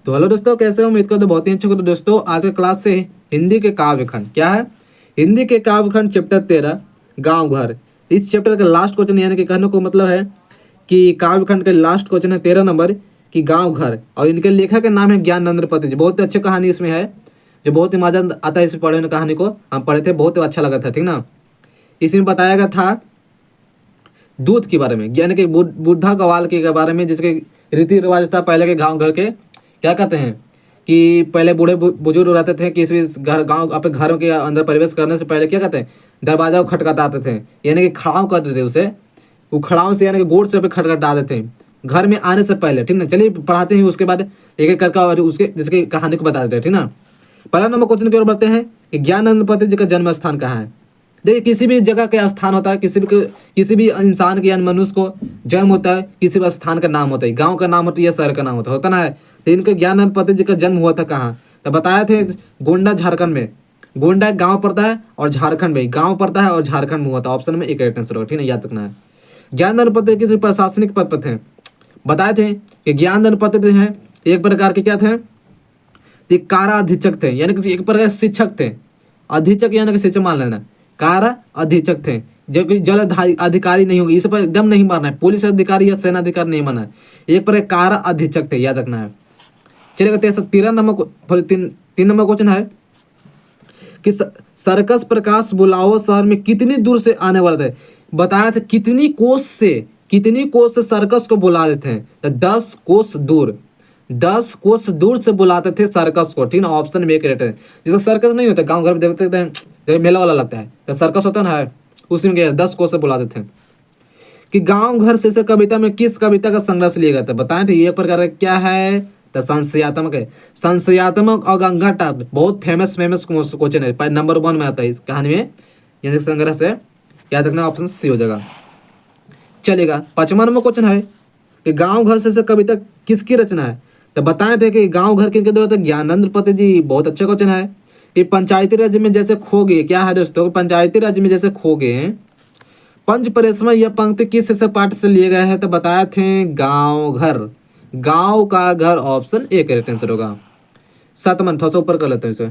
तो हेलो दोस्तों, कैसे हो? उम्मीद करते तो बहुत ही अच्छे हो। तो दोस्तों आज के क्लास से हिंदी के काव्य खंड क्या है, हिंदी के काव्य खंड चैप्टर 13 गांव घर। इस चैप्टर का लास्ट क्वेश्चन यानी कि कहने को मतलब है कि काव्य खंड का लास्ट क्वेश्चन है 13 नंबर की गांव घर, और इनके लेखक का नाम है ज्ञानंद पति जी। बहुत ही अच्छी कहानी इसमें है, जो बहुत ही मजा आता है इस पढ़े हुए कहानी को। हम पढ़े थे, बहुत ही अच्छा लगा था, ठीक ना। इसमें बताया गया था दूध के बारे में, यानी कि बुढ़ा गवाल के बारे में, जिसके रीति रिवाज था पहले के गांव घर के। क्या कहते हैं कि पहले बूढ़े बुजुर्ग रहते थे, किसी घर गांव अपने घरों के अंदर प्रवेश करने से पहले क्या कहते हैं, दरवाजा को खटखटाते थे, यानी कि खड़ाव करते थे उसे। वो खड़ाव से यानी कि गोड़ से पे खटखटाते थे घर में आने से पहले, ठीक ना। चलिए पढ़ाते हैं, उसके बाद एक एक करके और उसके जिसकी कहानी को बता देते हैं, ठीक ना। पहला नंबर क्वेश्चन की ओर बढ़ते हैं कि ज्ञानंद पति जी का जन्म स्थान कहाँ है। देखिए, किसी भी जगह का स्थान होता है, किसी भी इंसान के यानी मनुष्य को जन्म होता है, किसी भी स्थान का नाम होता है, गांव का नाम होता है या शहर का नाम होता ना है। तो इनके ज्ञानंद पति जी का जन्म हुआ था कहाँ, तो बताया थे गोंडा झारखंड में। गोंडा एक गाँव पड़ता है और झारखंड में गाँव पड़ता है, और झारखंड में हुआ था। ऑप्शन में एक राइट आंसर होगा, ठीक है, याद रखना है। ज्ञानंद पति किसी प्रशासनिक पद पर थे। बताए थे कि ज्ञानंद पति जो है एक प्रकार के क्या थे, कारा अधीक्षक थे, यानी कि एक प्रकार शिक्षक थे। अधीक्षक यानी कि शिक्षक मान लेना, कारा अधीक्षक थे, जबकि जल अधिकारी नहीं होगी, इस पर एकदम नहीं मारना है, पुलिस अधिकारी या सेना अधिकारी नहीं मानना है, एक पर कारा अधीक्षक थे, याद रखना है। चलिए 13 नंबर तीन नंबर क्वेश्चन है कि सर्कस प्रकाश बुलाओ शहर में कितनी दूर से आने वाले थे। बताया था कितनी कोस से सर्कस को बुला देते हैं, तो 10 कोस दूर, 10 कोस दूर से बुलाते थे सर्कस को, ठीक ना। ऑप्शन में एक रेट है, जिसका सर्कस नहीं होता गांव घर में देखते हैं, जब मेला वाला लगता है तो सर्कस होता है ना, उसमें क्या 10 कोस से बुलाते थे। कि गांव घर से कविता में किस कविता का संग्रह लिया गया था। बताएं थे ये प्रकार क्या है, तो संशयात्मक है। संशयात्मक और गंगाटा बहुत फेमस क्वेश्चन है, नंबर 1 में आता है इस कहानी में, यानी संग्रह से, याद रखना। ऑप्शन सी हो जाएगा। चलेगा 5वां नंबर क्वेश्चन है कि गांव घर से कविता किसकी रचना है। तो बताए थे कि गांव घर के तो ज्ञानंद पति जी। बहुत अच्छा क्वेश्चन है कि पंचायती राज्य में जैसे खो गए, क्या है दोस्तों, पंचायती राज्य में जैसे खो गए पंच परिश्रम, यह पंक्ति किस पाठ से लिए गए हैं। तो बताए थे गांव घर, गांव का घर। ऑप्शन ए करेक्ट आंसर होगा। 7वां थोड़ा सा ऊपर कर लेते हैं इसे।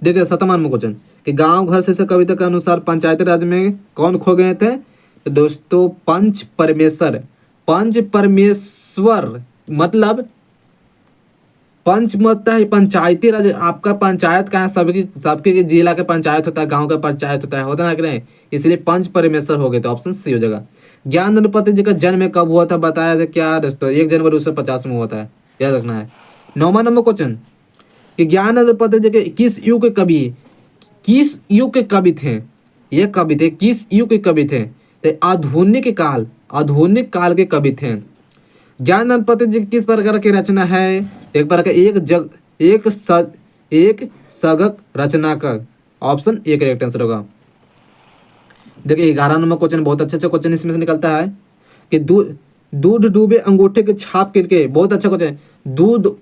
देखिए 7वां में क्वेश्चन कि गांव घर से कविता के अनुसार पंचायती राज में कौन खो गए थे। तो दोस्तों पंच परमेश्वर मतलब पंच मतलब है पंचायती राज। आपका पंचायत कहाँ, सबके जिला के पंचायत होता है, गांव का पंचायत होता है कि नहीं, इसलिए पंच परमेश्वर हो गए। तो ऑप्शन सी हो जाएगा। ज्ञानंद पति जी का जन्म कब हुआ था। बताया था क्या दोस्तों, 1 जनवरी 1950 में हुआ था, याद रखना है। 9वां नंबर क्वेश्चन कि ज्ञानंद पति जी के किस युग के कवि थे। ये कवि थे किस युग के कवि थे। तो आधुनिक काल के कवि थे। ज्ञानंद पति जी किस प्रकार की रचना है। एक प्रकार एक सगक रचनाकार। ऑप्शन ए करेक्ट आंसर होगा। देखिए 11 नंबर क्वेश्चन बहुत अच्छा क्वेश्चन इसमें से निकलता है कि दूध डूबे अंगूठे के छाप के। बहुत अच्छा क्वेश्चन। दूध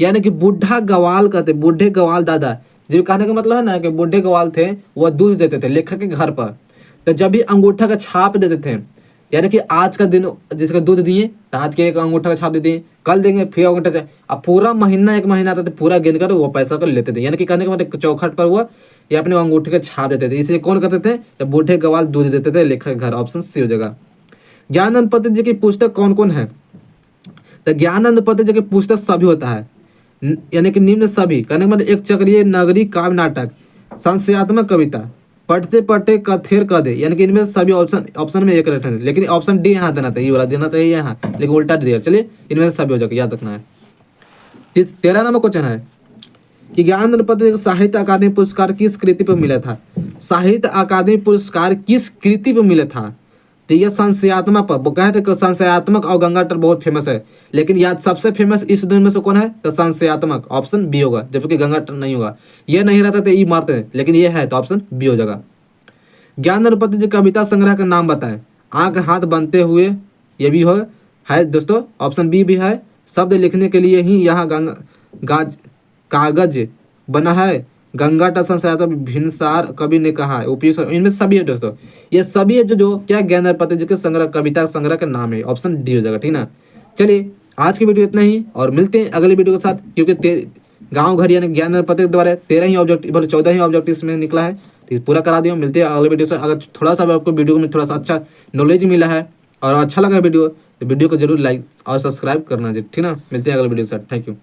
यानी कि बूढ़ा गवाल कहते, बूढ़े गवाल दादा, जो कहने का मतलब है ना कि बूढ़े गवाल थे, वह दूध देते थे लेखक के घर पर। तो जब भी अंगूठा का छाप देते थे, यानी कि आज का दिन जिसका दूध दिए, तो आज के एक अंगूठा का छाप दे दिए, कल देंगे फिर अंगूठा छाप, अब पूरा महीना 1 महीना आता था, पूरा गिन कर वो पैसा कर लेते थे। यानी कि कहने का मतलब चौखट पर हुआ या अपने अंगूठे का छाप देते थे। इसलिए कौन करते थे, जब बूढ़े गवाल दूध देते थे लेखक के घर। ऑप्शन सी हो जाएगा। ज्ञानंद पति जी की पुस्तक कौन कौन है। तो ज्ञानंद पति जी की पुस्तक सभी होता है, यानी कि निम्न सभी, कहने का मतलब एक चक्रीय नगरी काव्य नाटक, संशयात्मक कविता, पढ़ते पढ़ते कथेर कह दे, यानी कि इनमें सभी ऑप्शन में एक करेक्ट है। लेकिन ऑप्शन डी यहाँ देना था, ये वाला देना चाहिए यहाँ, लेकिन उल्टा दिया। चलिए इनमें से सभी हो जाएगा, याद रखना है। 13 नंबर क्वेश्चन है कि ज्ञानंद पति साहित्य अकादमी पुरस्कार किस कृति पर मिला था। साहित्य अकादमी पुरस्कार किस कृति पर मिला था। तो यह संशयात्मक पर कहते हैं, संशयात्मक और गंगाटर बहुत फेमस है, लेकिन याद सबसे फेमस इस दोनों में से कौन है, तो संशयात्मक। ऑप्शन बी होगा, जबकि गंगाटर नहीं होगा। यह नहीं रहता तो ई मारते हैं, लेकिन यह है तो ऑप्शन बी हो जाएगा। ज्ञानंद पति जी कविता संग्रह का नाम बताएं। आंख हाथ बनते हुए, ये भी है दोस्तों, ऑप्शन बी भी है। शब्द लिखने के लिए ही यहाँ कागज बना है। गंगाटा संशयात्मक भिनसार कवि ने कहा है, उपयुक्त। इनमें सभी है दोस्तों, ये सभी है जो क्या ज्ञानंद पति जी के संग्रह, कविता संग्रह का नाम है। ऑप्शन डी हो जाएगा, ठीक ना। चलिए आज की वीडियो इतना ही और मिलते हैं अगली वीडियो के साथ, क्योंकि गांव घर यानी ज्ञान पत्र के द्वारा 13 ही ऑब्जेक्टिव 14 ही ऑब्जेक्टिव में निकला है, तो पूरा करा दिया। मिलते हैं अगले वीडियो से। अगर थोड़ा सा भी आपको वीडियो में थोड़ा सा अच्छा नॉलेज मिला है और अच्छा लगा वीडियो, तो वीडियो को जरूर लाइक और सब्सक्राइब करना जी, ठीक ना। मिलते हैं अगले वीडियो के साथ। Thank you.